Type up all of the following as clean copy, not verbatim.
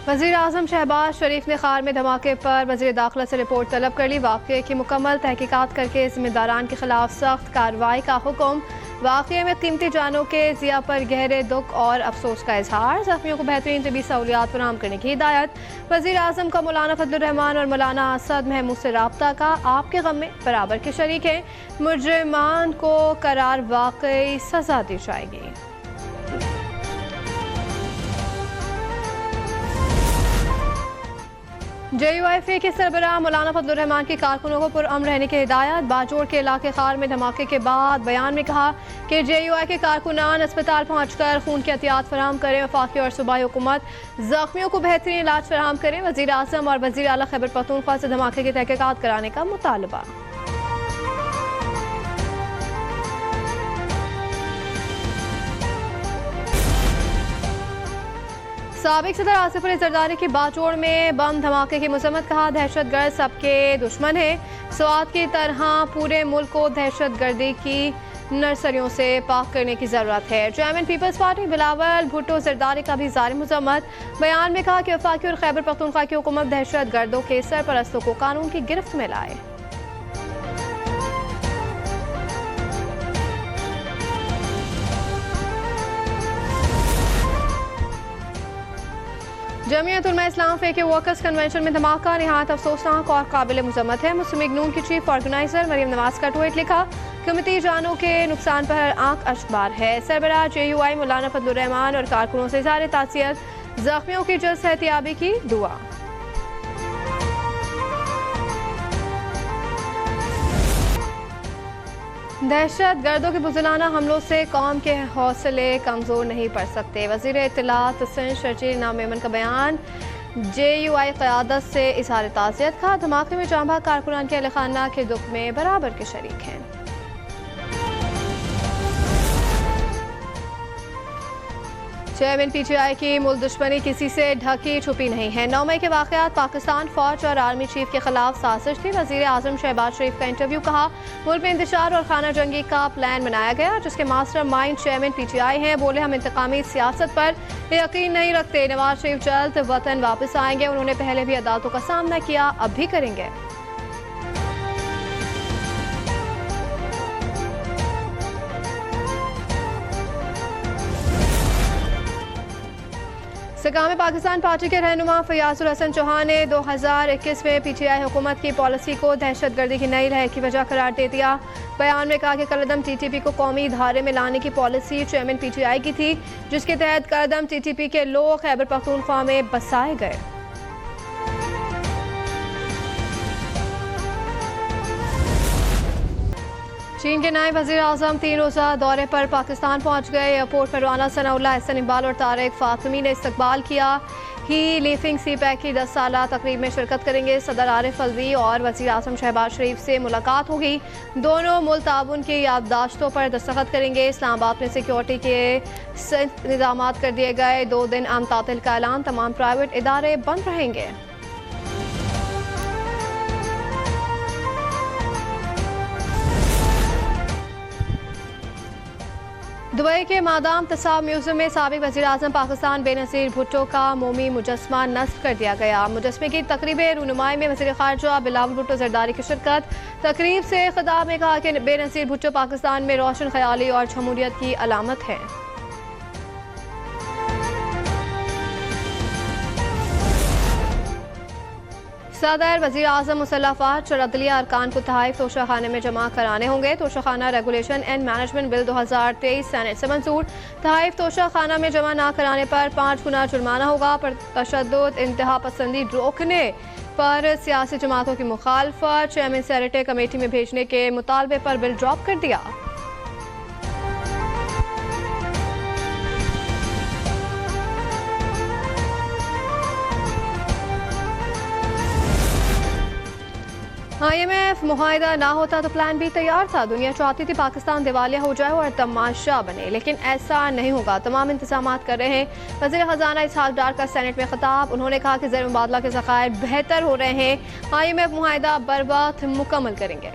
वज़ीर आज़म शहबाज शरीफ ने खार में धमाके पर वज़ीर दाखिला से रिपोर्ट तलब कर ली। वाक़े की मुकम्मल तहकीकात करके ज़िम्मेदारान के खिलाफ सख्त कार्रवाई का हुक्म। वाक़े में कीमती जानों के ज़िया पर गहरे दुख और अफसोस का इजहार। ज़ख्मियों को बेहतरीन तबी सहूलियात फराहम करने की हिदायत। वज़ीर आज़म का मौलाना फजलुर्रहमान और मौलाना असद महमूद से रब्ता का आपके गम में बराबर के शरीक हैं। मुजरिमान को करार वाकई सज़ा दी जाएगी। JUIF के सरबराह मौलाना फजलुर्रहमान की कारकुनों को पुरअमन रहने की हिदायत। बाजोड़ के इलाके खार में धमाके के बाद बयान में कहा कि JUI के कारकुनान अस्पताल पहुंचकर खून की एहतियात फराहम करें। वफाकी और सूबाई हुकूमत जख्मियों को बेहतरीन इलाज फराहम करें। वज़ीर आज़म और वज़ीर आला खैबर पख्तूनख्वा से धमाके की तहकीकात कराने का मुतालबा। साबिक सदर आसिफ अली जरदारी की बाजोड़ में बम धमाके की मजम्मत। कहा दहशतगर्द सबके दुश्मन है। स्वात की तरह पूरे मुल्क को दहशतगर्दी की नर्सरियों से पाक करने की जरूरत है। Chairman Peoples Party Bilawal Bhutto Zardari का भी जारी मजम्मत। बयान में कहा कि वफाकी और खैबर पख्तूनख्वा की हुकूमत दहशतगर्दों के सरपरस्तों को कानून की गिरफ्त में लाए। जमीयत उलमा इस्लाम फे के वर्कर्स कन्वेंशन में धमाका निहायत अफसोसनाक और काबिल मुज़म्मत है। मुस्लिम लीग नून की चीफ ऑर्गेनाइजर मरियम नवाज का ट्वीट लिखा, कीमती जानों के नुकसान पर आंख अश्कबार है। सरबराह JUI मौलाना फजलुर्रहमान और कारकुनों से इज़हार ताज़ियत, जख्मियों की जल्द सेहतियाबी की दुआ। दहशत गर्दों के बुज़दिलाना हमलों से कौम के हौसले कमज़ोर नहीं पड़ सकते। वज़ीर इत्तलात सिंध शर्जील नाम मेमन का बयान। JUI क़यादत से इज़हार ताज़ियत। कहा धमाके में जांबाज कारकुनान के अहले खाना के दुख में बराबर के शरीक हैं। चेयरमैन PTI की मुल्क दुश्मनी किसी से ढकी छुपी नहीं है। 9 मई के वाक़यात पाकिस्तान फौज और आर्मी चीफ के खिलाफ साजिश थी। वज़ीर आज़म शहबाज शरीफ का इंटरव्यू। कहा मुल्क में इंतशार और खाना जंगी का प्लान बनाया गया जिसके मास्टर माइंड चेयरमैन PTI हैं। बोले हम इंतकामी सियासत पर यकीन नहीं रखते। नवाज शरीफ जल्द वतन वापस आएंगे। उन्होंने पहले भी अदालतों का सामना किया, अब भी करेंगे। इस्तेकाम पाकिस्तान पार्टी के रहनुमा फयाजुल हसन चौहान ने 2021 में PTI हुकूमत की पॉलिसी को दहशतगर्दी की नई लहर की वजह करार दे दिया। बयान में कहा कि कलदम TTP को कौमी धारे में लाने की पॉलिसी चेयरमैन PTI की थी जिसके तहत कलदम TTP के लोग खैबर पख्तूनख्वा में बसाए गए। चीन के नायब वज़ीर आज़म 3 रोज़ा दौरे पर पाकिस्तान पहुंच गए। एयरपोर्ट पर रवाना सनाउल्लाह, एहसन इकबाल और तारिक फातमी ने इस्तकबाल किया। ही लीफिंग CPEC की 10 साला तकरीब में शिरकत करेंगे। सदर आरिफ अलवी और वज़ीर आज़म शहबाज शरीफ से मुलाकात होगी। दोनों मुल्क ताउन की याददाश्तों पर दस्तखत करेंगे। इस्लामाबाद में सिक्योरिटी के इंतजाम कर दिए गए। 2 दिन आम तातिल का ऐलान। तमाम प्राइवेट इदारे बंद रहेंगे। दुबई के मादाम तसाब म्यूजियम में साबिक वज़ीर आज़म पाकिस्तान बेनज़ीर भुट्टो का मोमी मुजस्मा नस्ब कर दिया गया। मुजस्मे की तकरीब रूनुमाई में वज़ीर ख़ारजा बिलावल भुट्टो जरदारी की शिरकत। तकरीब से खिताब में कहा कि बेनज़ीर भुट्टो पाकिस्तान में रोशन ख्याली और जमहूरियत की अलामत है। सदर वज़ीर आज़म मुसल्लह अफ़वाज और अदलिया अरकान को तहाइफ तोशाखाने में जमा कराने होंगे। Toshakhana regulation and management bill 2023 senate से मंजूर। तहाइफ तोशाखाना में जमा न कराने पर 5 गुना जुर्माना होगा। पर तशद्दुद इंतहा पसंदी रोकने पर सियासी जमातों की मुखालफत। चेयरमैन सेनेटे कमेटी में भेजने के मुतालबे पर बिल ड्रॉप कर दिया। IMF मुआहिदा ना होता तो प्लान भी तैयार था। दुनिया चाहती थी पाकिस्तान दिवालिया हो जाए और तमाशा बने, लेकिन ऐसा नहीं होगा। तमाम इंतजाम कर रहे हैं। वज़ीर खजाना इसहाक डार का सेनेट में खिताब। उन्होंने कहा कि ज़र मुबादला के ज़खायर बेहतर हो रहे हैं। IMF मुआहिदा बरवक्त मुकम्मल करेंगे।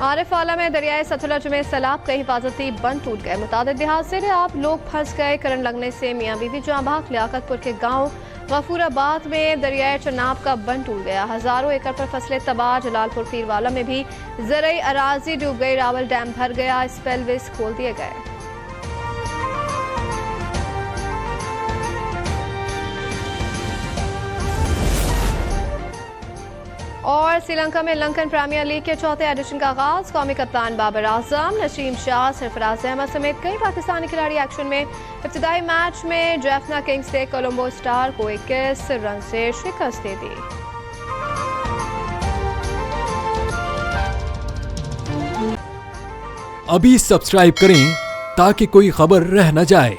आरिफवाला में दरियाए सतलुज में सैलाब का हिफाजती बंद टूट गए। मुतादिद लिहाज से आप लोग फंस गए। करंट लगने से मियाँ बीवी जाँ बहक। लियाकतपुर के गांव गफूराबाद में दरियाए चनाब का बंद टूट गया। हजारों एकड़ पर फसलें तबाह। जलालपुर पीरवाला में भी ज़रई अराजी डूब गई। रावल डैम भर गया। स्पेलवेज खोल दिए गए। और श्रीलंका में लंकन प्रीमियर लीग के चौथे एडिशन का आगाज। कौमी कप्तान बाबर आजम, नसीम शाह, सरफराज अहमद समेत कई पाकिस्तानी खिलाड़ी एक्शन में। इब्तिदाई मैच में जैफना किंग्स ने कोलंबो स्टार को 21 रन से शिकस्त दे दी। अभी सब्सक्राइब करें ताकि कोई खबर रह न जाए।